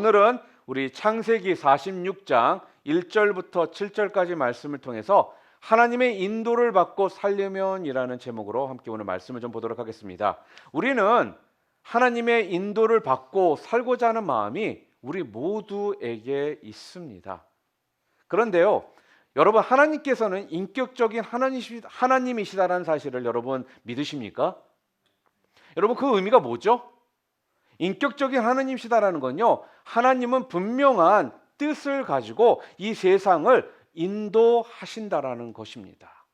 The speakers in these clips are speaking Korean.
오늘은 우리 창세기 46장 1절부터 7절까지 말씀을 통해서 하나님의 인도를 받고 살려면이라는 제목으로 함께 오늘 말씀을 좀 보도록 하겠습니다. 우리는 하나님의 인도를 받고 살고자 하는 마음이 우리 모두에게 있습니다. 그런데요, 여러분, 하나님께서는 인격적인 하나님이시다라는 사실을 여러분 믿으십니까? 여러분, 그 의미가 뭐죠? 인격적인 하나님이시다라는 건요, 하나님은 분명한 뜻을 가지고 이 세상을 인도하신다라는 것입니다.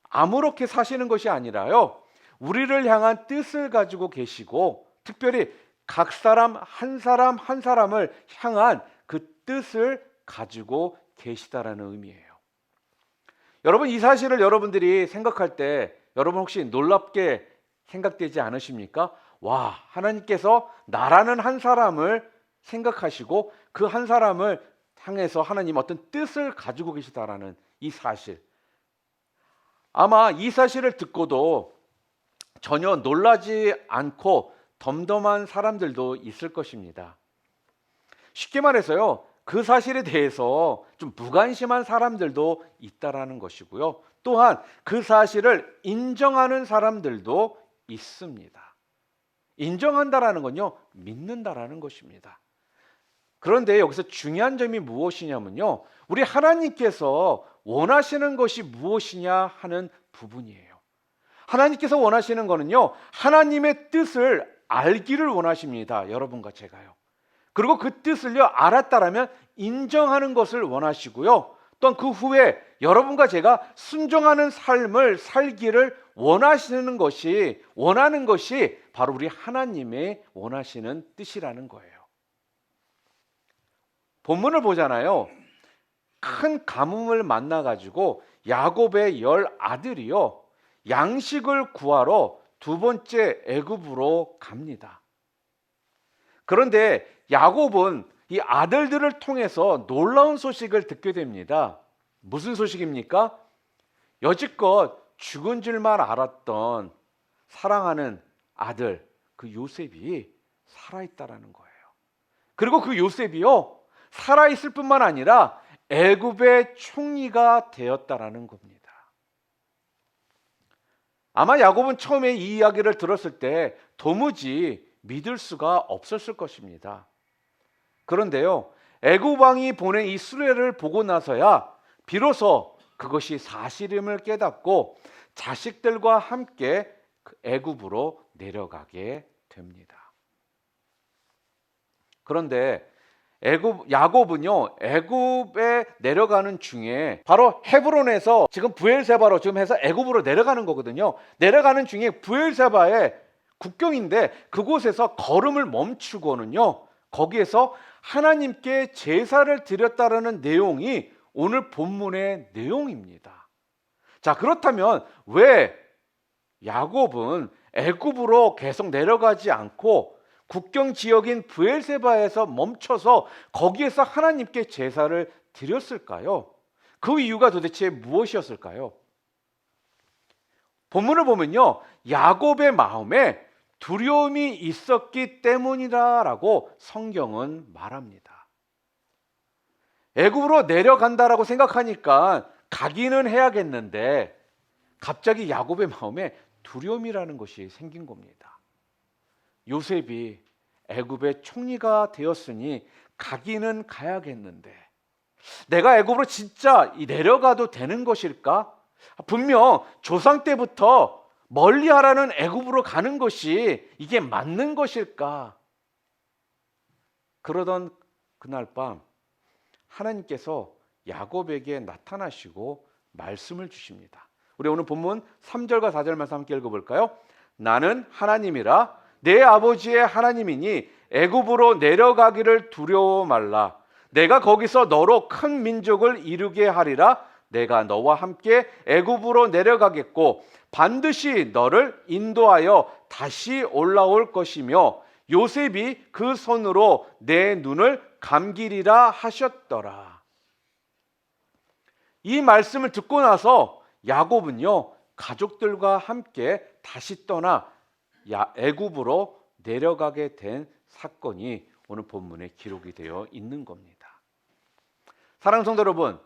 아무렇게 사시는 것이 아니라요, 우리를 향한 뜻을 가지고 계시고, 특별히 각 사람 한 사람을 향한 그 뜻을 가지고 계시다라는 의미예요. 여러분, 이 사실을 여러분들이 생각할 때 여러분 혹시 놀랍게 생각되지 않으십니까? 와, 하나님께서 나라는 한 사람을 생각하시고 그 한 사람을 향해서 하나님 어떤 뜻을 가지고 계시다라는 이 사실. 아마 이 사실을 듣고도 전혀 놀라지 않고 덤덤한 사람들도 있을 것입니다. 쉽게 말해서요, 그 사실에 대해서 좀 무관심한 사람들도 있다라는 것이고요. 또한 그 사실을 인정하는 사람들도 있습니다. 인정한다라는 건요, 믿는다라는 것입니다. 그런데 여기서 중요한 점이 무엇이냐면요, 우리 하나님께서 원하시는 것이 무엇이냐 하는 부분이에요. 하나님께서 원하시는 거는요, 하나님의 뜻을 알기를 원하십니다. 여러분과 제가요. 그리고 그 뜻을요, 알았다라면 인정하는 것을 원하시고요. 또한 그 후에 여러분과 제가 순종하는 삶을 살기를 원하는 것이 바로 우리 하나님의 원하시는 뜻이라는 거예요. 본문을 보잖아요. 큰 가뭄을 만나가지고 야곱의 10아들이요, 양식을 구하러 두 번째 애굽으로 갑니다. 그런데 야곱은 이 아들들을 통해서 놀라운 소식을 듣게 됩니다. 무슨 소식입니까? 여지껏 죽은 줄만 알았던 사랑하는 아들 그 요셉이 살아있다라는 거예요. 그리고 그 요셉이요, 살아있을 뿐만 아니라 애굽의 총리가 되었다라는 겁니다. 아마 야곱은 처음에 이 이야기를 들었을 때 도무지 믿을 수가 없었을 것입니다. 그런데요, 애굽 왕이 보낸 이 수레를 보고 나서야 비로소 그것이 사실임을 깨닫고 자식들과 함께 애굽으로 내려가게 됩니다. 그런데 야곱은요, 애굽에 내려가는 중에 바로 헤브론에서 지금 브엘세바로 지금 해서 애굽으로 내려가는 거거든요. 내려가는 중에 브엘세바의 국경인데 그곳에서 걸음을 멈추고는요, 거기에서 하나님께 제사를 드렸다라는 내용이 오늘 본문의 내용입니다. 자, 그렇다면 왜 야곱은 애굽으로 계속 내려가지 않고 국경 지역인 브엘세바에서 멈춰서 거기에서 하나님께 제사를 드렸을까요? 그 이유가 도대체 무엇이었을까요? 본문을 보면요, 야곱의 마음에 두려움이 있었기 때문이라고 성경은 말합니다. 애굽으로 내려간다라고 생각하니까 가기는 해야겠는데 갑자기 야곱의 마음에 두려움이라는 것이 생긴 겁니다. 요셉이 애굽의 총리가 되었으니 가기는 가야겠는데 내가 애굽으로 진짜 내려가도 되는 것일까? 분명 조상 때부터 멀리하라는 애굽으로 가는 것이 이게 맞는 것일까? 그러던 그날 밤 하나님께서 야곱에게 나타나시고 말씀을 주십니다. 우리 오늘 본문 3절과 4절 말씀 함께 읽어볼까요? 나는 하나님이라 내 아버지의 하나님이니 애굽으로 내려가기를 두려워 말라. 내가 거기서 너로 큰 민족을 이루게 하리라. 내가 너와 함께 애굽으로 내려가겠고 반드시 너를 인도하여 다시 올라올 것이며 요셉이 그 손으로 내 눈을 감기리라 하셨더라. 이 말씀을 듣고 나서 야곱은요, 가족들과 함께 다시 떠나 애굽으로 내려가게 된 사건이 오늘 본문에 기록이 되어 있는 겁니다. 사랑하는 성도 여러분,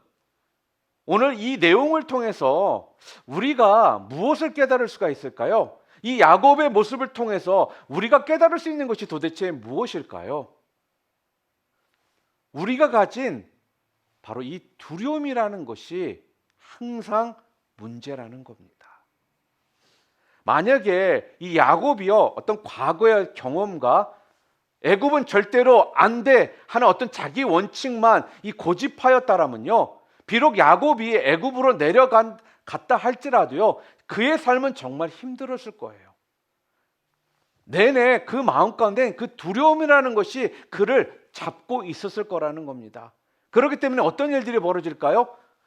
오늘 이 내용을 통해서 우리가 무엇을 깨달을 수가 있을까요? 이 야곱의 모습을 통해서 우리가 깨달을 수 있는 것이 도대체 무엇일까요? 우리가 가진 바로 이 두려움이라는 것이 항상 문제라는 겁니다. 만약에 이 야곱이요, 어떤 과거의 경험과 애굽은 절대로 안 돼 하는 어떤 자기 원칙만 이 고집하였다라면요, 비록 야곱이 애굽으로 갔다 할지라도요, 그의 삶은 정말 힘들었을 거예요. 내내 그 마음 가운데 그 두려움이라는 것이 그를 잡고 있었을 거라는 겁니다. 그렇기 때문에 어떤 일들이 벌어질까요?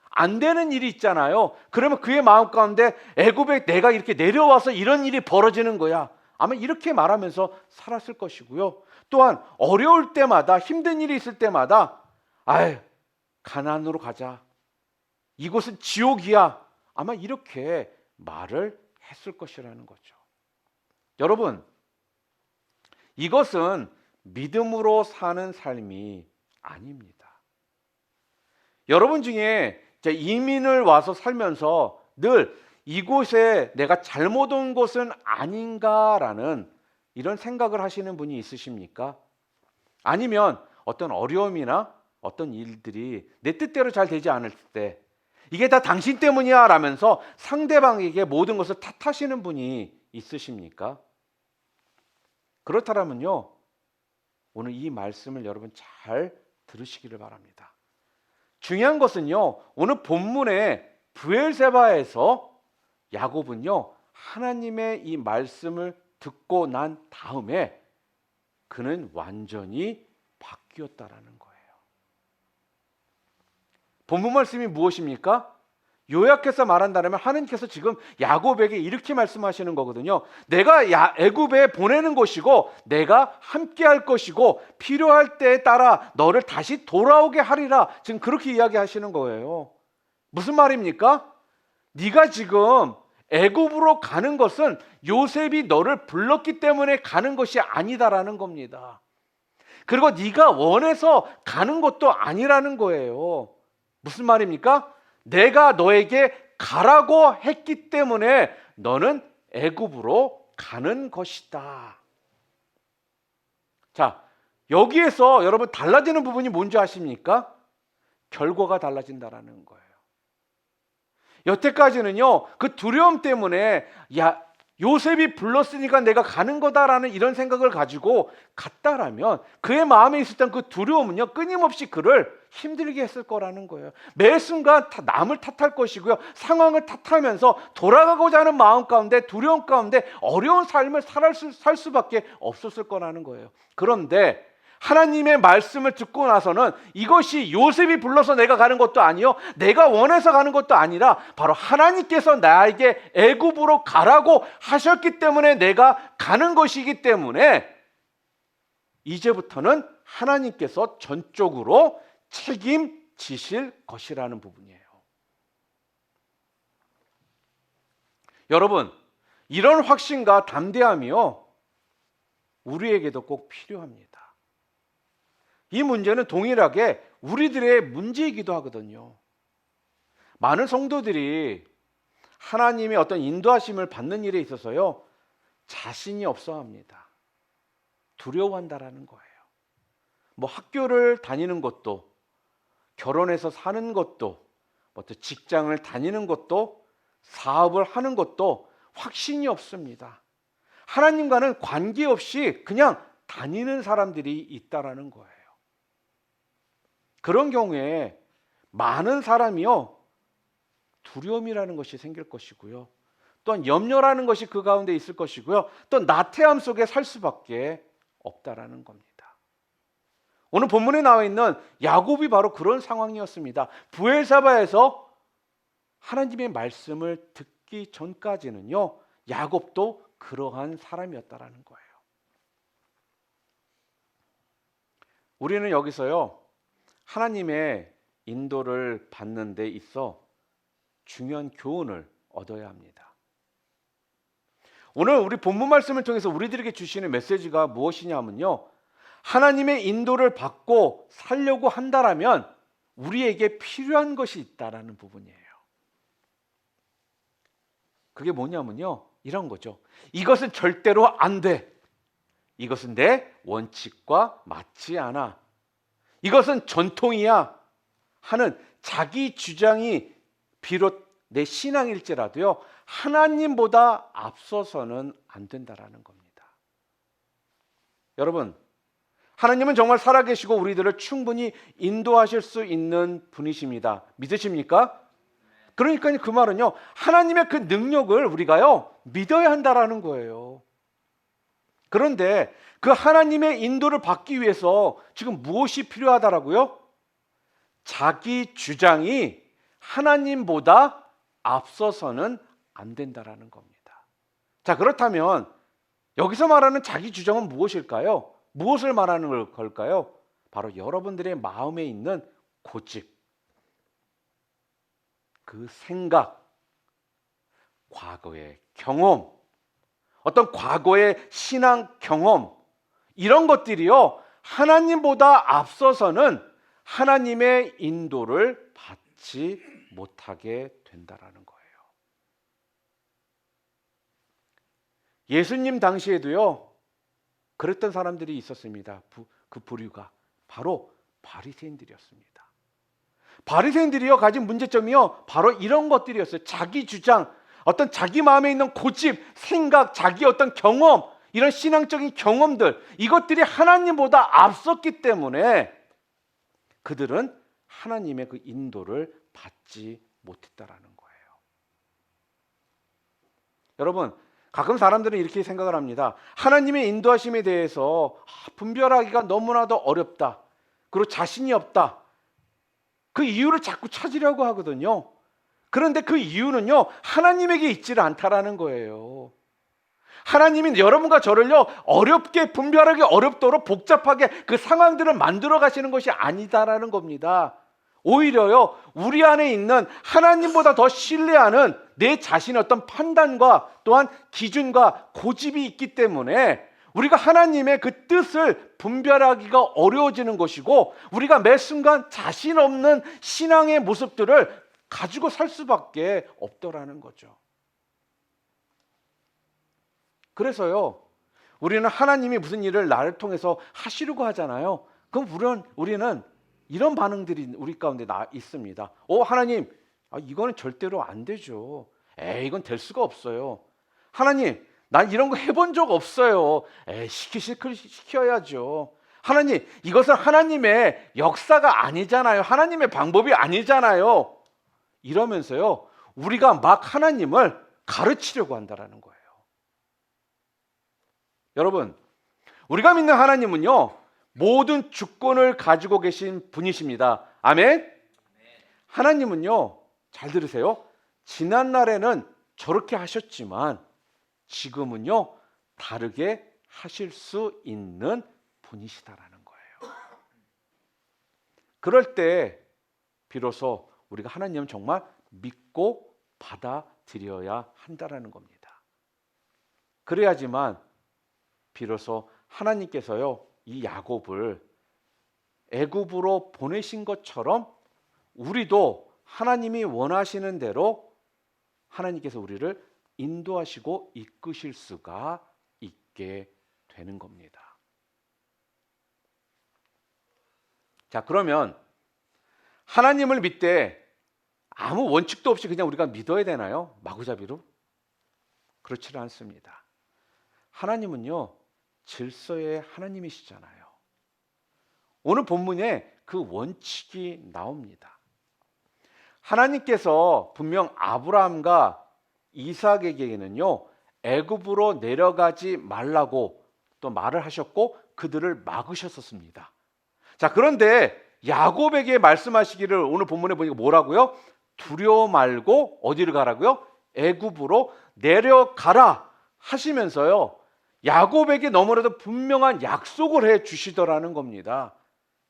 안 되는 일이 있잖아요. 그러면 그의 마음 가운데 애굽에 내가 이렇게 내려와서 이런 일이 벌어지는 거야, 아마 이렇게 말하면서 살았을 것이고요. 또한 어려울 때마다, 힘든 일이 있을 때마다 가나안으로 가자, 이곳은 지옥이야, 아마 이렇게 말을 했을 것이라는 거죠. 여러분, 이것은 믿음으로 사는 삶이 아닙니다. 여러분 중에 이민을 와서 살면서 늘 이곳에 내가 잘못 온 곳은 아닌가라는 이런 생각을 하시는 분이 있으십니까? 아니면 어떤 어려움이나 어떤 일들이 내 뜻대로 잘 되지 않을 때 이게 다 당신 때문이야 라면서 상대방에게 모든 것을 탓하시는 분이 있으십니까? 그렇다면요, 오늘 이 말씀을 여러분 잘 들으시기를 바랍니다. 중요한 것은요, 오늘 본문의 브엘세바에서 야곱은요, 하나님의 이 말씀을 듣고 난 다음에 그는 완전히 바뀌었다라는 거예요. 본문 말씀이 무엇입니까? 요약해서 말한다면 하나님께서 지금 야곱에게 이렇게 말씀하시는 거거든요. 내가 애굽에 보내는 것이고 내가 함께 할 것이고 필요할 때에 따라 너를 다시 돌아오게 하리라. 지금 그렇게 이야기하시는 거예요. 무슨 말입니까? 네가 지금 애굽으로 가는 것은 요셉이 너를 불렀기 때문에 가는 것이 아니다라는 겁니다. 그리고 네가 원해서 가는 것도 아니라는 거예요. 무슨 말입니까? 내가 너에게 가라고 했기 때문에 너는 애굽으로 가는 것이다. 자, 여기에서 여러분 달라지는 부분이 뭔지 아십니까? 결과가 달라진다라는 거예요. 여태까지는요, 그 두려움 때문에 요셉이 불렀으니까 내가 가는 거다라는 이런 생각을 가지고 갔다라면 그의 마음에 있었던 그 두려움은요, 끊임없이 그를 힘들게 했을 거라는 거예요. 매 순간 남을 탓할 것이고요, 상황을 탓하면서 돌아가고자 하는 마음 가운데, 두려움 가운데 어려운 삶을 살 수밖에 없었을 거라는 거예요. 그런데 하나님의 말씀을 듣고 나서는 이것이 요셉이 불러서 내가 가는 것도 아니요, 내가 원해서 가는 것도 아니라 바로 하나님께서 나에게 애굽으로 가라고 하셨기 때문에 내가 가는 것이기 때문에 이제부터는 하나님께서 전적으로 책임지실 것이라는 부분이에요. 여러분, 이런 확신과 담대함이요, 우리에게도 꼭 필요합니다. 이 문제는 동일하게 우리들의 문제이기도 하거든요. 많은 성도들이 하나님의 어떤 인도하심을 받는 일에 있어서요, 자신이 없어 합니다. 두려워한다라는 거예요. 뭐 학교를 다니는 것도, 결혼해서 사는 것도, 또 직장을 다니는 것도, 사업을 하는 것도 확신이 없습니다. 하나님과는 관계없이 그냥 다니는 사람들이 있다라는 거예요. 그런 경우에 많은 사람이요, 두려움이라는 것이 생길 것이고요, 또한 염려라는 것이 그 가운데 있을 것이고요, 또 나태함 속에 살 수밖에 없다라는 겁니다. 오늘 본문에 나와 있는 야곱이 바로 그런 상황이었습니다. 브엘사바에서 하나님의 말씀을 듣기 전까지는요, 야곱도 그러한 사람이었다라는 거예요. 우리는 여기서요, 하나님의 인도를 받는 데 있어 중요한 교훈을 얻어야 합니다. 오늘 우리 본문 말씀을 통해서 우리들에게 주시는 메시지가 무엇이냐면요, 하나님의 인도를 받고 살려고 한다라면 우리에게 필요한 것이 있다라는 부분이에요. 그게 뭐냐면요, 이런 거죠. 이것은 절대로 안 돼. 이것은 내 원칙과 맞지 않아. 이것은 전통이야 하는 자기 주장이 비록 내 신앙일지라도요, 하나님보다 앞서서는 안 된다라는 겁니다. 여러분, 하나님은 정말 살아계시고 우리들을 충분히 인도하실 수 있는 분이십니다. 믿으십니까? 그러니까 그 말은요, 하나님의 그 능력을 우리가요 믿어야 한다라는 거예요. 그런데 그 하나님의 인도를 받기 위해서 지금 무엇이 필요하다라고요? 자기 주장이 하나님보다 앞서서는 안 된다라는 겁니다. 자, 그렇다면 여기서 말하는 자기 주장은 무엇일까요? 무엇을 말하는 걸까요? 바로 여러분들의 마음에 있는 고집, 그 생각, 과거의 경험, 어떤 과거의 신앙 경험, 이런 것들이요 하나님보다 앞서서는 하나님의 인도를 받지 못하게 된다라는 거예요. 예수님 당시에도요 그랬던 사람들이 있었습니다. 그 부류가 바로 바리새인들이었습니다. 바리새인들이요 가진 문제점이요 바로 이런 것들이었어요. 자기 주장, 어떤 자기 마음에 있는 고집, 생각, 자기 어떤 경험, 이런 신앙적인 경험들, 이것들이 하나님보다 앞섰기 때문에 그들은 하나님의 그 인도를 받지 못했다라는 거예요. 여러분, 가끔 사람들은 이렇게 생각을 합니다. 하나님의 인도하심에 대해서 분별하기가 너무나도 어렵다. 그리고 자신이 없다. 그 이유를 자꾸 찾으려고 하거든요. 그런데 그 이유는요 하나님에게 있지를 않다라는 거예요. 하나님이 여러분과 저를요 어렵게 분별하기 어렵도록 복잡하게 그 상황들을 만들어 가시는 것이 아니다라는 겁니다. 오히려요 우리 안에 있는 하나님보다 더 신뢰하는 내 자신의 어떤 판단과 또한 기준과 고집이 있기 때문에 우리가 하나님의 그 뜻을 분별하기가 어려워지는 것이고, 우리가 매 순간 자신 없는 신앙의 모습들을 가지고 살 수밖에 없더라는 거죠. 그래서요 우리는 하나님이 무슨 일을 나를 통해서 하시려고 하잖아요. 그럼 우리는 이런 반응들이 우리 가운데 있습니다. 하나님, 이거는 절대로 안 되죠. 이건 될 수가 없어요. 하나님, 난 이런 거 해본 적 없어요. 시켜야죠. 하나님, 이것은 하나님의 역사가 아니잖아요. 하나님의 방법이 아니잖아요. 이러면서요 우리가 막 하나님을 가르치려고 한다는 거예요. 여러분, 우리가 믿는 하나님은요 모든 주권을 가지고 계신 분이십니다. 아멘? 하나님은요, 잘 들으세요, 지난날에는 저렇게 하셨지만 지금은요 다르게 하실 수 있는 분이시다라는 거예요. 그럴 때 비로소 우리가 하나님을 정말 믿고 받아들여야 한다라는 겁니다. 그래야지만 비로소 하나님께서요 이 야곱을 애굽으로 보내신 것처럼 우리도 하나님이 원하시는 대로 하나님께서 우리를 인도하시고 이끄실 수가 있게 되는 겁니다. 자, 그러면 하나님을 믿되 아무 원칙도 없이 그냥 우리가 믿어야 되나요? 마구잡이로? 그렇지는 않습니다. 하나님은요 질서의 하나님이시잖아요. 오늘 본문에 그 원칙이 나옵니다. 하나님께서 분명 아브라함과 이삭에게는요 애굽으로 내려가지 말라고 또 말을 하셨고 그들을 막으셨었습니다. 자, 그런데 야곱에게 말씀하시기를 오늘 본문에 보니까 뭐라고요? 두려워 말고 어디를 가라고요? 애굽으로 내려가라 하시면서요 야곱에게 너무나도 분명한 약속을 해 주시더라는 겁니다.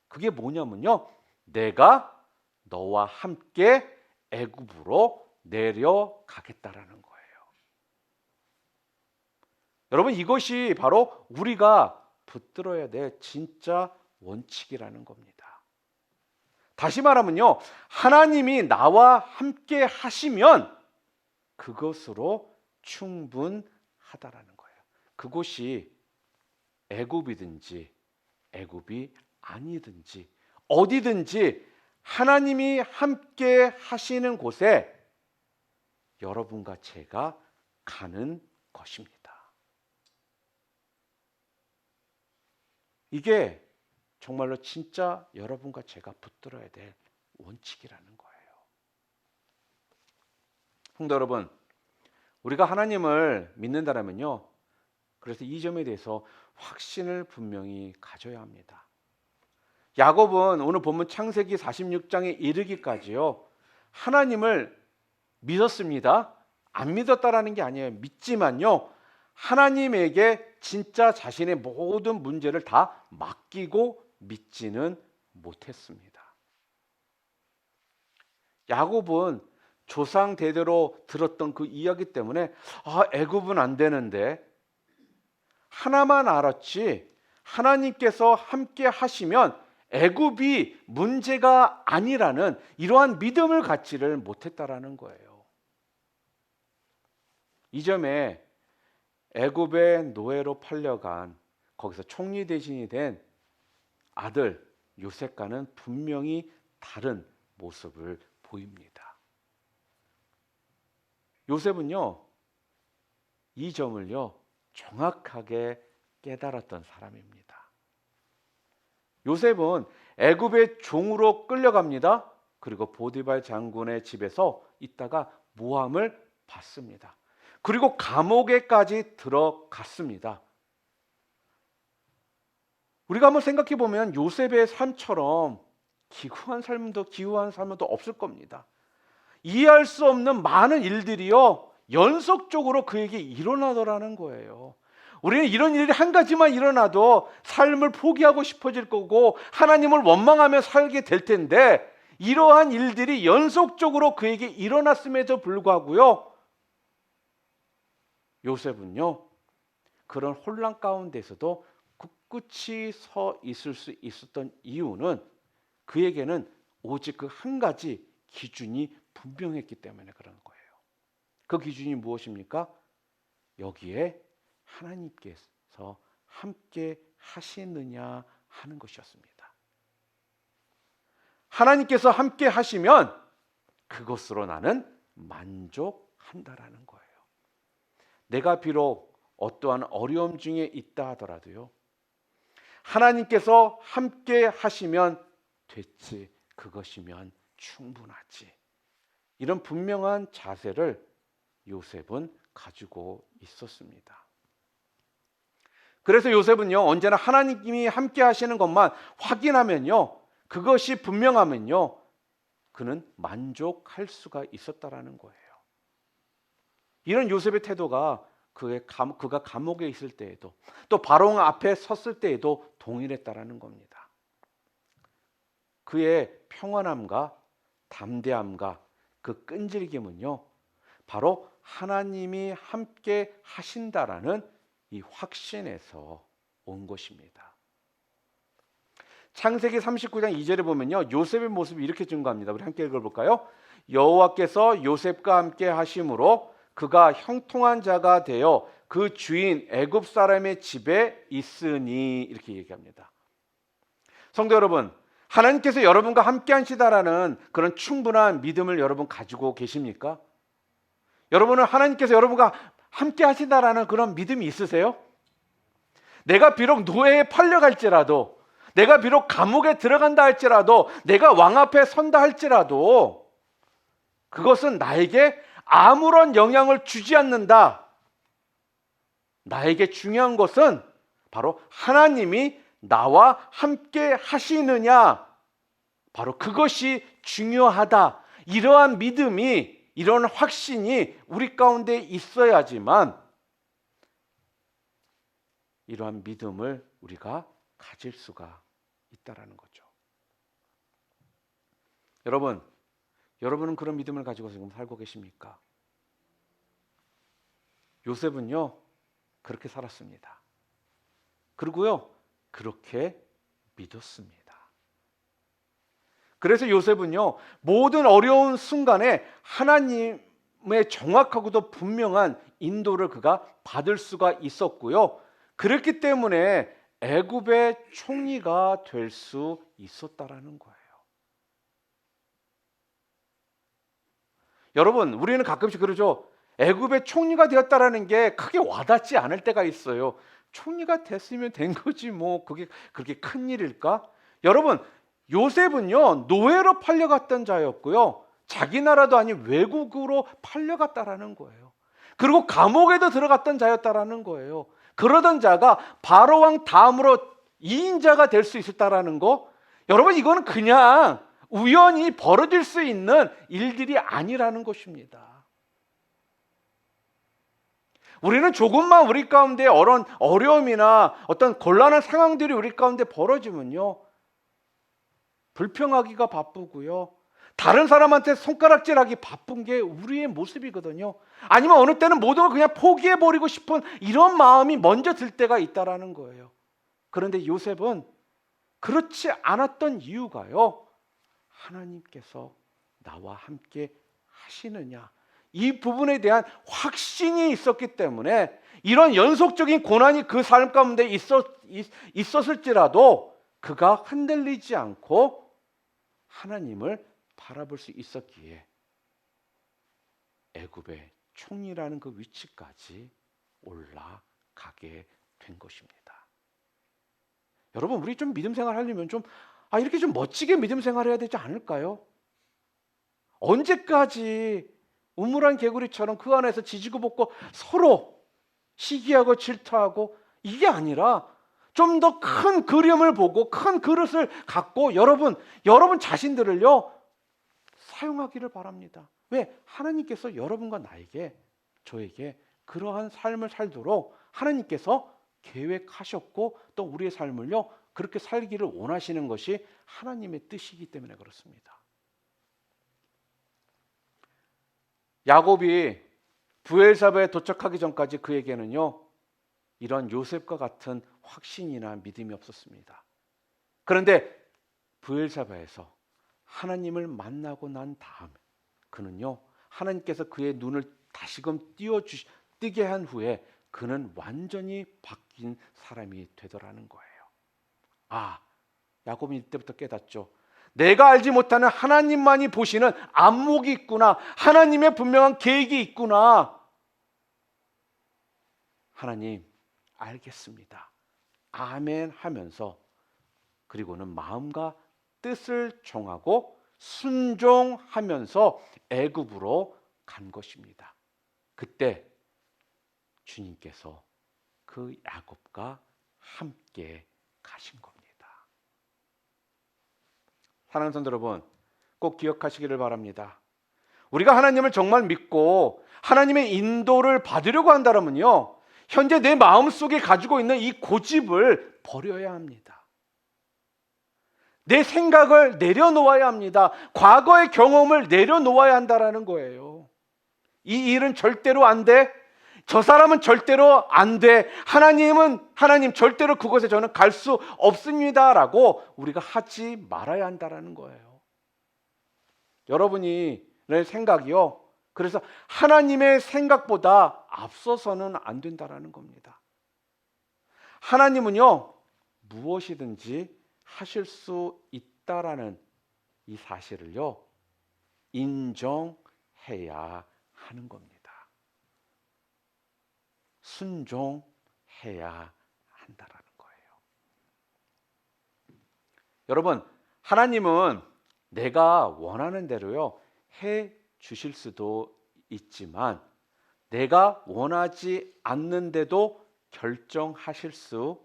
그게 뭐냐면요, 내가 너와 함께 애굽으로 내려가겠다라는 거예요. 여러분, 이것이 바로 우리가 붙들어야 될 진짜 원칙이라는 겁니다. 다시 말하면요, 하나님이 나와 함께 하시면 그것으로 충분하다라는 거예요. 그곳이 애굽이든지 애굽이 아니든지 어디든지 하나님이 함께 하시는 곳에 여러분과 제가 가는 것입니다. 이게 정말로 진짜 여러분과 제가 붙들어야 될 원칙이라는 거예요. 성도 여러분, 우리가 하나님을 믿는다면요, 그래서 이 점에 대해서 확신을 분명히 가져야 합니다. 야곱은 오늘 본문 창세기 46장에 이르기까지요, 하나님을 믿었습니다. 안 믿었다라는 게 아니에요. 믿지만요, 하나님에게 진짜 자신의 모든 문제를 다 맡기고 믿지는 못했습니다. 야곱은 조상 대대로 들었던 그 이야기 때문에 애굽은 안 되는데, 하나만 알았지 하나님께서 함께 하시면 애굽이 문제가 아니라는 이러한 믿음을 갖지를 못했다라는 거예요. 이 점에 애굽의 노예로 팔려간, 거기서 총리 대신이 된 아들 요셉과는 분명히 다른 모습을 보입니다. 요셉은요, 이 점을요 정확하게 깨달았던 사람입니다. 요셉은 애굽의 종으로 끌려갑니다. 그리고 보디발 장군의 집에서 있다가 모함을 받습니다. 그리고 감옥에까지 들어갔습니다. 우리가 한번 생각해 보면 요셉의 삶처럼 기구한 삶은 또 없을 겁니다. 이해할 수 없는 많은 일들이요 연속적으로 그에게 일어나더라는 거예요. 우리는 이런 일이 한 가지만 일어나도 삶을 포기하고 싶어질 거고 하나님을 원망하며 살게 될 텐데, 이러한 일들이 연속적으로 그에게 일어났음에도 불구하고요, 요셉은요 그런 혼란 가운데서도 굳굳이 서 있을 수 있었던 이유는 그에게는 오직 그 한 가지 기준이 분명했기 때문에 그런 거예요. 그 기준이 무엇입니까? 여기에 하나님께서 함께 하시느냐 하는 것이었습니다. 하나님께서 함께 하시면 그것으로 나는 만족한다라는 거예요. 내가 비록 어떠한 어려움 중에 있다 하더라도요, 하나님께서 함께 하시면 됐지, 그것이면 충분하지, 이런 분명한 자세를 요셉은 가지고 있었습니다. 그래서 요셉은요 언제나 하나님이 함께 하시는 것만 확인하면요, 그것이 분명하면요, 그는 만족할 수가 있었다라는 거예요. 이런 요셉의 태도가 그가 감옥에 있을 때에도, 또 바로 앞에 섰을 때에도 동일했다라는 겁니다. 그의 평안함과 담대함과 그 끈질김은요 바로 하나님이 함께 하신다라는 이 확신에서 온 것입니다. 창세기 39장 2절에 보면요, 요셉의 모습이 이렇게 증거합니다. 우리 함께 읽어볼까요? 여호와께서 요셉과 함께 하심으로 그가 형통한 자가 되어 그 주인 애굽 사람의 집에 있으니, 이렇게 얘기합니다. 성도 여러분, 하나님께서 여러분과 함께 하시다라는 그런 충분한 믿음을 여러분 가지고 계십니까? 여러분은 하나님께서 여러분과 함께 하시다라는 그런 믿음이 있으세요? 내가 비록 노예에 팔려갈지라도, 내가 비록 감옥에 들어간다 할지라도, 내가 왕 앞에 선다 할지라도 그것은 나에게 아무런 영향을 주지 않는다. 나에게 중요한 것은 바로 하나님이 나와 함께 하시느냐, 바로 그것이 중요하다. 이러한 믿음이, 이런 확신이 우리 가운데 있어야지만 이러한 믿음을 우리가 가질 수가 있다라는 거죠. 여러분은 그런 믿음을 가지고 지금 살고 계십니까? 요셉은요 그렇게 살았습니다. 그리고요, 그렇게 믿었습니다. 그래서 요셉은요, 모든 어려운 순간에 하나님의 정확하고도 분명한 인도를 그가 받을 수가 있었고요. 그렇기 때문에 애굽의 총리가 될 수 있었다라는 거예요. 여러분, 우리는 가끔씩 그러죠. 애굽의 총리가 되었다라는 게 크게 와닿지 않을 때가 있어요. 총리가 됐으면 된 거지 뭐 그게 그렇게 큰 일일까? 여러분, 요셉은요, 노예로 팔려갔던 자였고요. 자기 나라도 아닌 외국으로 팔려갔다라는 거예요. 그리고 감옥에도 들어갔던 자였다라는 거예요. 그러던 자가 바로 왕 다음으로 2인자가 될 수 있었다라는 거, 여러분, 이거는 그냥 우연히 벌어질 수 있는 일들이 아니라는 것입니다. 우리는 조금만 우리 가운데 어려움이나 어떤 곤란한 상황들이 우리 가운데 벌어지면요, 불평하기가 바쁘고요, 다른 사람한테 손가락질하기 바쁜 게 우리의 모습이거든요. 아니면 어느 때는 모든 걸 그냥 포기해버리고 싶은 이런 마음이 먼저 들 때가 있다라는 거예요. 그런데 요셉은 그렇지 않았던 이유가요, 하나님께서 나와 함께 하시느냐, 이 부분에 대한 확신이 있었기 때문에 이런 연속적인 고난이 그 삶 가운데 있었을지라도 그가 흔들리지 않고 하나님을 바라볼 수 있었기에 애굽의 총리라는 그 위치까지 올라가게 된 것입니다. 여러분, 우리 좀 믿음 생활 하려면 이렇게 좀 멋지게 믿음 생활해야 되지 않을까요? 언제까지 우물안 개구리처럼 그 안에서 지지고 볶고 서로 시기하고 질투하고, 이게 아니라 좀 더 큰 그림을 보고 큰 그릇을 갖고 여러분 자신들을요 사용하기를 바랍니다. 왜? 하나님께서 여러분과 나에게, 저에게 그러한 삶을 살도록 하나님께서 계획하셨고 또 우리의 삶을요 그렇게 살기를 원하시는 것이 하나님의 뜻이기 때문에 그렇습니다. 야곱이 브엘사바에 도착하기 전까지 그에게는요 이런 요셉과 같은 확신이나 믿음이 없었습니다. 그런데 브엘사바에서 하나님을 만나고 난 다음에 그는요 하나님께서 그의 눈을 다시금 뜨게 한 후에 그는 완전히 바뀐 사람이 되더라는 거예요. 야곱이 이때부터 깨닫죠. 내가 알지 못하는 하나님만이 보시는 안목이 있구나. 하나님의 분명한 계획이 있구나. 하나님, 알겠습니다. 아멘 하면서 그리고는 마음과 뜻을 정하고 순종하면서 애굽으로 간 것입니다. 그때 주님께서 그 야곱과 함께 가신 겁니다. 사랑하는 성도 여러분, 꼭 기억하시기를 바랍니다. 우리가 하나님을 정말 믿고 하나님의 인도를 받으려고 한다면요, 현재 내 마음속에 가지고 있는 이 고집을 버려야 합니다. 내 생각을 내려놓아야 합니다. 과거의 경험을 내려놓아야 한다는 거예요. 이 일은 절대로 안 돼. 저 사람은 절대로 안 돼. 하나님 절대로 그곳에 저는 갈 수 없습니다라고 우리가 하지 말아야 한다는 거예요. 여러분의 생각이요, 그래서 하나님의 생각보다 앞서서는 안 된다는 겁니다. 하나님은요 무엇이든지 하실 수 있다라는 이 사실을요 인정해야 하는 겁니다. 순종해야 한다라는 거예요. 여러분, 하나님은 내가 원하는 대로요 해 주실 수도 있지만 내가 원하지 않는데도 결정하실 수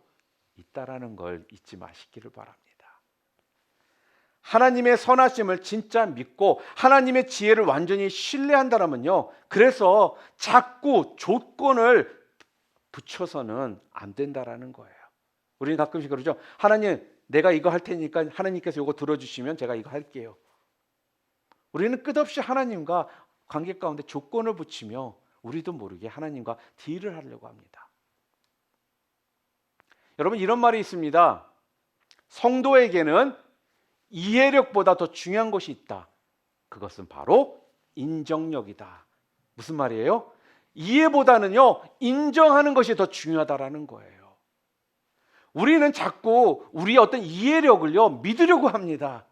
있다라는 걸 잊지 마시기를 바랍니다. 하나님의 선하심을 진짜 믿고 하나님의 지혜를 완전히 신뢰한다면요, 그래서 자꾸 조건을 붙여서는 안 된다라는 거예요. 우리는 가끔씩 그러죠. 하나님, 내가 이거 할 테니까 하나님께서 이거 들어주시면 제가 이거 할게요. 우리는 끝없이 하나님과 관계 가운데 조건을 붙이며 우리도 모르게 하나님과 딜을 하려고 합니다. 여러분, 이런 말이 있습니다. 성도에게는 이해력보다 더 중요한 것이 있다. 그것은 바로 인정력이다. 무슨 말이에요? 이해보다는요, 인정하는 것이 더 중요하다라는 거예요. 우리는 자꾸 우리의 어떤 이해력을요, 믿으려고 합니다.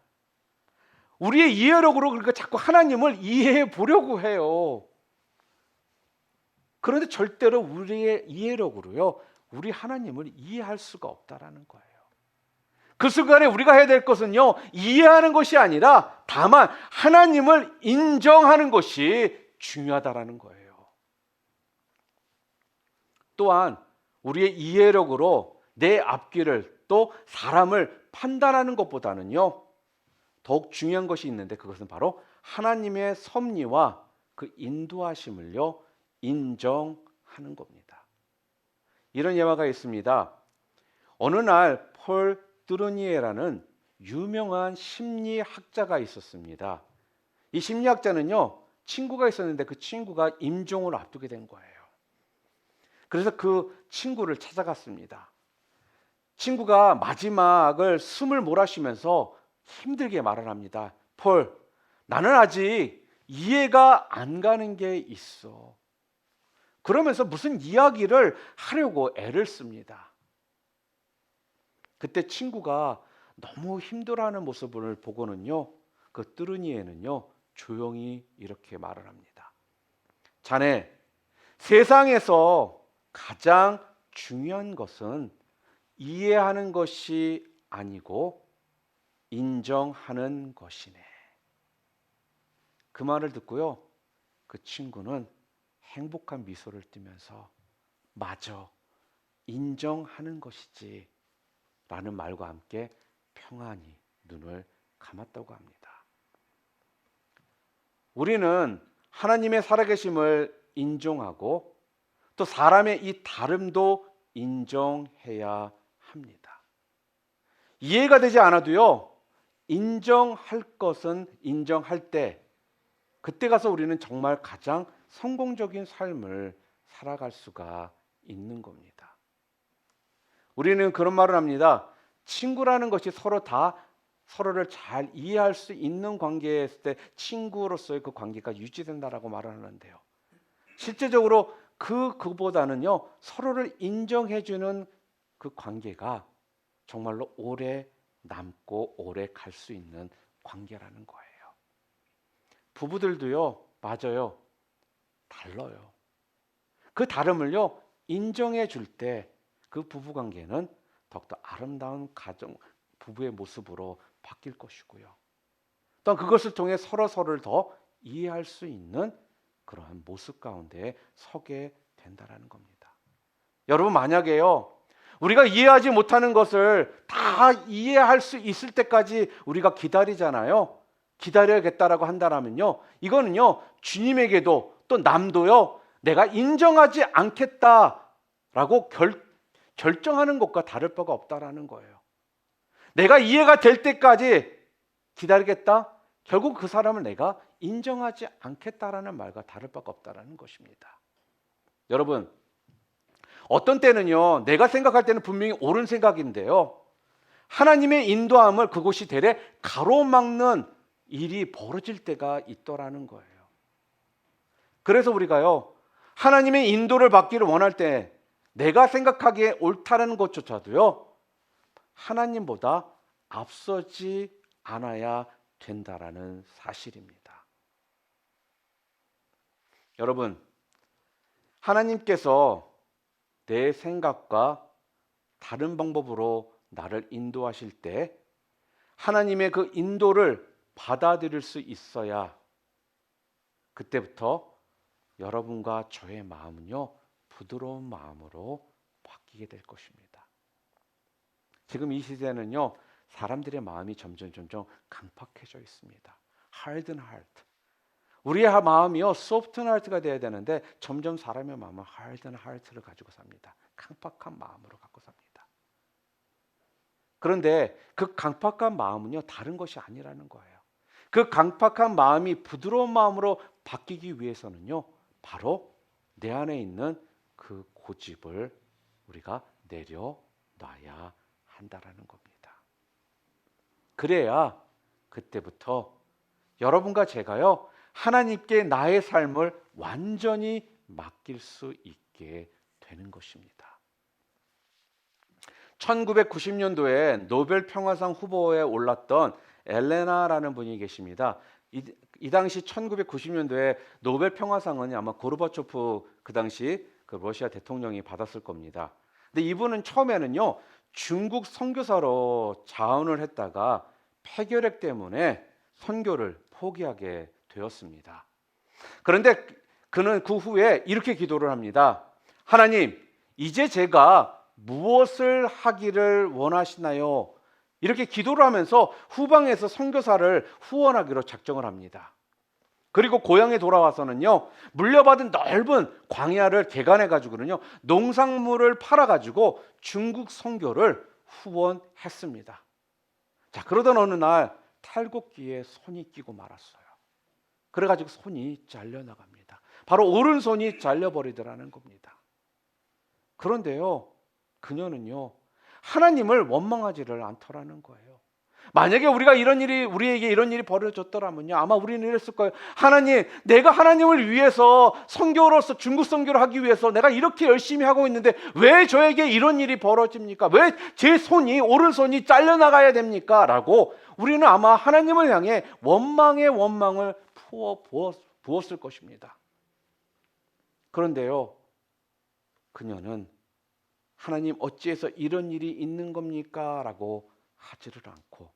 우리의 이해력으로 그러니까 자꾸 하나님을 이해해 보려고 해요. 그런데 절대로 우리의 이해력으로요, 우리 하나님을 이해할 수가 없다라는 거예요. 그 순간에 우리가 해야 될 것은요, 이해하는 것이 아니라 다만 하나님을 인정하는 것이 중요하다라는 거예요. 또한 우리의 이해력으로 내 앞길을 또 사람을 판단하는 것보다는요, 더욱 중요한 것이 있는데 그것은 바로 하나님의 섭리와 그 인도하심을요, 인정하는 겁니다. 이런 예화가 있습니다. 어느 날 폴 뚜르니에라는 유명한 심리학자가 있었습니다. 이 심리학자는요, 친구가 있었는데 그 친구가 임종을 앞두게 된 거예요. 그래서 그 친구를 찾아갔습니다. 친구가 마지막을 숨을 몰아쉬면서 힘들게 말을 합니다. 폴, 나는 아직 이해가 안 가는 게 있어. 그러면서 무슨 이야기를 하려고 애를 씁니다. 그때 친구가 너무 힘들어하는 모습을 보고는요, 그 뚜르니에는요, 조용히 이렇게 말을 합니다. 자네, 세상에서 가장 중요한 것은 이해하는 것이 아니고 인정하는 것이네. 그 말을 듣고요, 그 친구는 행복한 미소를 띠면서 맞아, 인정하는 것이지 라는 말과 함께 평안히 눈을 감았다고 합니다. 우리는 하나님의 살아계심을 인정하고 또 사람의 이 다름도 인정해야 합니다. 이해가 되지 않아도요, 인정할 것은 인정할 때, 그때 가서 우리는 정말 가장 성공적인 삶을 살아갈 수가 있는 겁니다. 우리는 그런 말을 합니다. 친구라는 것이 서로를 잘 이해할 수 있는 관계에 있을 때 친구로서의 그 관계가 유지된다라고 말을 하는데요. 실제적으로 그보다는요, 서로를 인정해주는 그 관계가 정말로 오래 남고 오래 갈 수 있는 관계라는 거예요. 부부들도요, 맞아요. 달라요. 그 다름을요, 인정해 줄 때 그 부부 관계는 더욱더 아름다운 가정, 부부의 모습으로 바뀔 것이고요. 또 그것을 통해 서로를 더 이해할 수 있는 그러한 모습 가운데 서게 된다라는 겁니다. 여러분, 만약에요, 우리가 이해하지 못하는 것을 다 이해할 수 있을 때까지 우리가 기다리잖아요. 기다려야겠다라고 한다면요, 이거는요, 주님에게도 또 남도요, 내가 인정하지 않겠다라고 결정하는 것과 다를 바가 없다라는 거예요. 내가 이해가 될 때까지 기다리겠다? 결국 그 사람을 내가 인정하지 않겠다라는 말과 다를 바가 없다라는 것입니다. 여러분, 어떤 때는요, 내가 생각할 때는 분명히 옳은 생각인데요, 하나님의 인도함을 그곳이 되레 가로막는 일이 벌어질 때가 있더라는 거예요. 그래서 우리가요, 하나님의 인도를 받기를 원할 때 내가 생각하기에 옳다는 것조차도요, 하나님보다 앞서지 않아야 된다라는 사실입니다. 여러분, 하나님께서 내 생각과 다른 방법으로 나를 인도하실 때 하나님의 그 인도를 받아들일 수 있어야 그때부터 여러분과 저의 마음은요, 부드러운 마음으로 바뀌게 될 것입니다. 지금 이 시대는요, 사람들의 마음이 점점 강팍해져 있습니다. Harden heart. 우리의 마음이요, soft heart가 돼야 되는데 점점 사람의 마음은 harden heart를 가지고 삽니다. 강팍한 마음으로 갖고 삽니다. 그런데 그 강팍한 마음은요, 다른 것이 아니라는 거예요. 그 강팍한 마음이 부드러운 마음으로 바뀌기 위해서는요, 바로 내 안에 있는 그 고집을 우리가 내려놓아야 놔야 한다라는 겁니다. 그래야 그때부터 여러분과 제가요, 하나님께 나의 삶을 완전히 맡길 수 있게 되는 것입니다. 1990년도에 노벨 평화상 후보에 올랐던 엘레나라는 분이 계십니다. 이 당시 1990년도에 노벨 평화상은 아마 고르바초프 그 당시 그 러시아 대통령이 받았을 겁니다. 근데 이분은 처음에는요, 중국 선교사로 자원을 했다가 폐결핵 때문에 선교를 포기하게 되었습니다. 그런데 그는 그 후에 이렇게 기도를 합니다. 하나님, 이제 제가 무엇을 하기를 원하시나요? 이렇게 기도를 하면서 후방에서 선교사를 후원하기로 작정을 합니다. 그리고 고향에 돌아와서는요, 물려받은 넓은 광야를 개간해 가지고는요, 농산물을 팔아 가지고 중국 선교를 후원했습니다. 자, 그러던 어느 날 탈곡기에 손이 끼고 말았어요. 그래 가지고 손이 잘려 나갑니다. 바로 오른손이 잘려 버리더라는 겁니다. 그런데요, 그녀는요, 하나님을 원망하지를 않더라는 거예요. 만약에 우리에게 이런 일이 벌어졌더라면요, 아마 우리는 이랬을 거예요. 하나님, 내가 하나님을 위해서 선교로서 중국 선교를 하기 위해서 내가 이렇게 열심히 하고 있는데 왜 저에게 이런 일이 벌어집니까? 왜 제 오른손이 잘려나가야 됩니까? 라고 우리는 아마 하나님을 향해 원망의 원망을 부었을 것입니다. 그런데요, 그녀는 하나님, 어찌해서 이런 일이 있는 겁니까? 라고 하지를 않고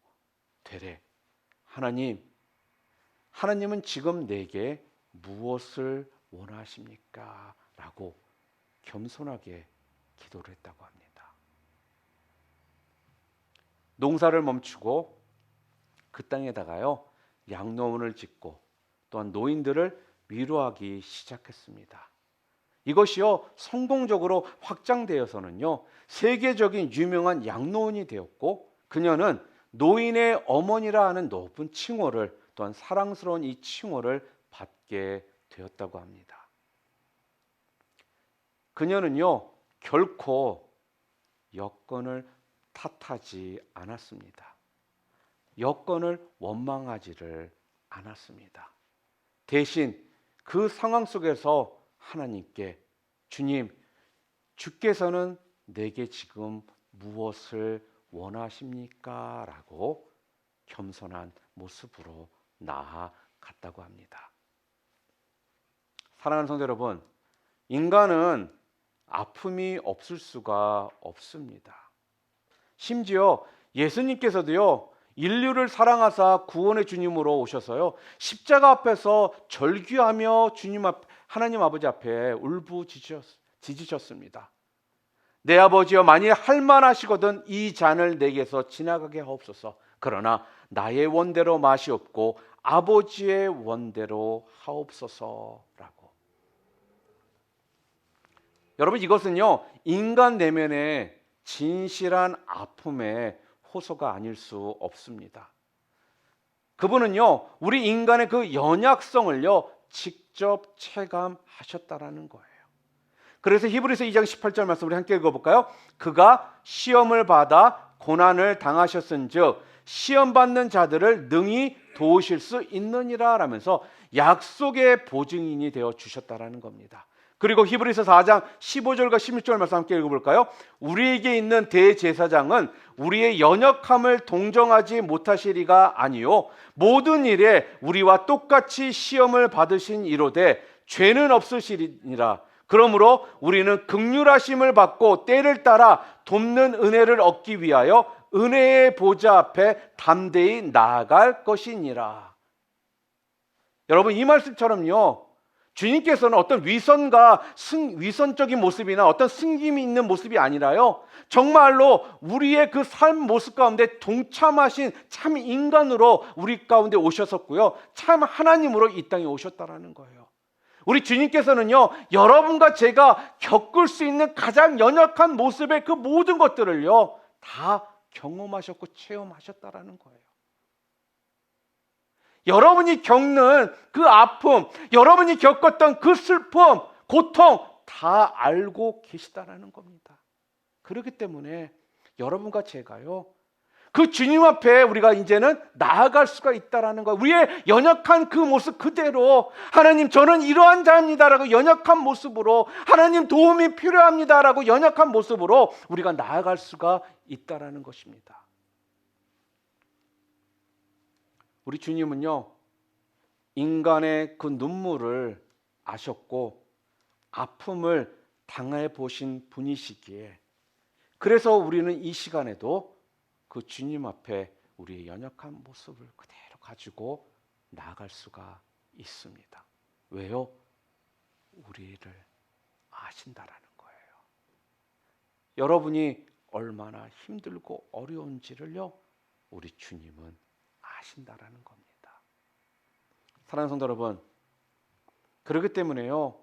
되레 하나님은 지금 내게 무엇을 원하십니까? 라고 겸손하게 기도를 했다고 합니다. 농사를 멈추고 그 땅에다가요, 양로원을 짓고 또한 노인들을 위로하기 시작했습니다. 이것이요, 성공적으로 확장되어서는요, 세계적인 유명한 양로원이 되었고, 그녀는 노인의 어머니라 하는 높은 칭호를, 또한 사랑스러운 이 칭호를 받게 되었다고 합니다. 그녀는요, 결코 여건을 탓하지 않았습니다. 여건을 원망하지를 않았습니다. 대신 그 상황 속에서 하나님께, 주님, 주께서는 내게 지금 무엇을 원하십니까? 라고 겸손한 모습으로 나아갔다고 합니다. 사랑하는 성도 여러분, 인간은 아픔이 없을 수가 없습니다. 심지어 예수님께서도요, 인류를 사랑하사 구원의 주님으로 오셔서요, 십자가 앞에서 절규하며 하나님 아버지 앞에 울부짖으셨습니다. 내 아버지여, 만일 할만하시거든 이 잔을 내게서 지나가게 하옵소서. 그러나 나의 원대로 마시옵고 아버지의 원대로 하옵소서라고. 여러분, 이것은요, 인간 내면의 진실한 아픔의 호소가 아닐 수 없습니다. 그분은요, 우리 인간의 그 연약성을요, 직접 체감하셨다라는 거예요. 그래서 히브리서 2장 18절 말씀 우리 함께 읽어볼까요? 그가 시험을 받아 고난을 당하셨은즉 시험 받는 자들을 능히 도우실 수 있느니라 라면서 약속의 보증인이 되어 주셨다라는 겁니다. 그리고 히브리서 4장 15절과 16절 말씀 함께 읽어볼까요? 우리에게 있는 대제사장은 우리의 연약함을 동정하지 못하시리가 아니요 모든 일에 우리와 똑같이 시험을 받으신 이로되 죄는 없으시리니라. 그러므로 우리는 긍휼하심을 받고 때를 따라 돕는 은혜를 얻기 위하여 은혜의 보좌 앞에 담대히 나아갈 것이니라. 여러분, 이 말씀처럼요, 주님께서는 어떤 위선적인 모습이나 어떤 승김이 있는 모습이 아니라요, 정말로 우리의 그 삶 모습 가운데 동참하신 참 인간으로 우리 가운데 오셨었고요, 참 하나님으로 이 땅에 오셨다라는 거예요. 우리 주님께서는요, 여러분과 제가 겪을 수 있는 가장 연약한 모습의 그 모든 것들을요, 다 경험하셨고 체험하셨다라는 거예요. 여러분이 겪는 그 아픔, 여러분이 겪었던 그 슬픔, 고통 다 알고 계시다라는 겁니다. 그렇기 때문에 여러분과 제가요, 그 주님 앞에 우리가 이제는 나아갈 수가 있다라는 거. 우리의 연약한 그 모습 그대로 하나님 저는 이러한 자입니다라고 연약한 모습으로 하나님 도움이 필요합니다라고 연약한 모습으로 우리가 나아갈 수가 있다라는 것입니다. 우리 주님은요, 인간의 그 눈물을 아셨고 아픔을 당해 보신 분이시기에 그래서 우리는 이 시간에도 그 주님 앞에 우리의 연약한 모습을 그대로 가지고 나아갈 수가 있습니다. 왜요? 우리를 아신다라는 거예요. 여러분이 얼마나 힘들고 어려운지를요, 우리 주님은 아신다라는 겁니다. 사랑하는 성도 여러분, 그렇기 때문에요,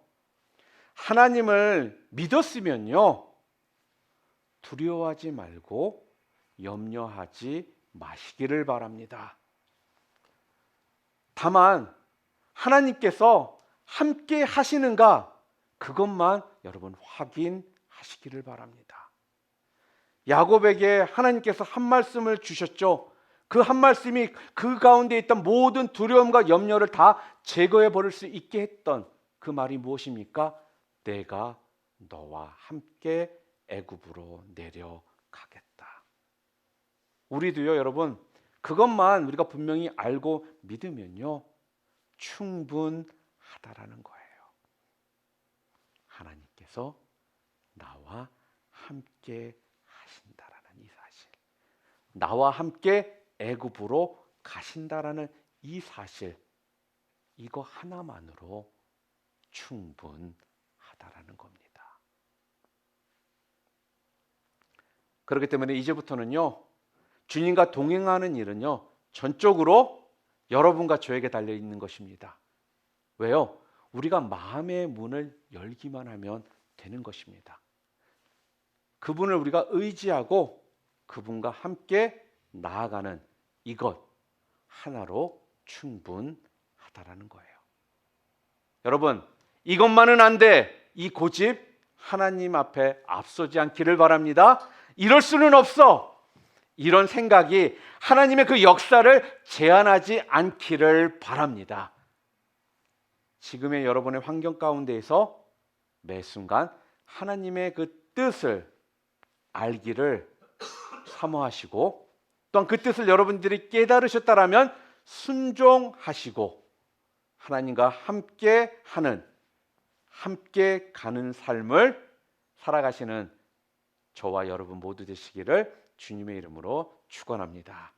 하나님을 믿었으면요, 두려워하지 말고 염려하지 마시기를 바랍니다. 다만 하나님께서 함께 하시는가, 그것만 여러분 확인하시기를 바랍니다. 야곱에게 하나님께서 한 말씀을 주셨죠. 그 한 말씀이 그 가운데 있던 모든 두려움과 염려를 다 제거해 버릴 수 있게 했던 그 말이 무엇입니까? 내가 너와 함께 애굽으로 내려가겠다. 우리도요, 여러분, 그것만 우리가 분명히 알고 믿으면요, 충분하다라는 거예요. 하나님께서 나와 함께 하신다라는 이 사실, 나와 함께 애굽으로 가신다라는 이 사실, 이거 하나만으로 충분하다라는 겁니다. 그렇기 때문에 이제부터는요, 주님과 동행하는 일은요, 전적으로 여러분과 저에게 달려 있는 것입니다. 왜요? 우리가 마음의 문을 열기만 하면 되는 것입니다. 그분을 우리가 의지하고 그분과 함께 나아가는 이것 하나로 충분하다라는 거예요. 여러분, 이것만은 안 돼. 이 고집 하나님 앞에 앞서지 않기를 바랍니다. 이럴 수는 없어. 이런 생각이 하나님의 그 역사를 제한하지 않기를 바랍니다. 지금의 여러분의 환경 가운데에서 매 순간 하나님의 그 뜻을 알기를 사모하시고, 또한 그 뜻을 여러분들이 깨달으셨다라면 순종하시고 하나님과 함께 하는, 함께 가는 삶을 살아가시는 저와 여러분 모두 되시기를 주님의 이름으로 축원합니다.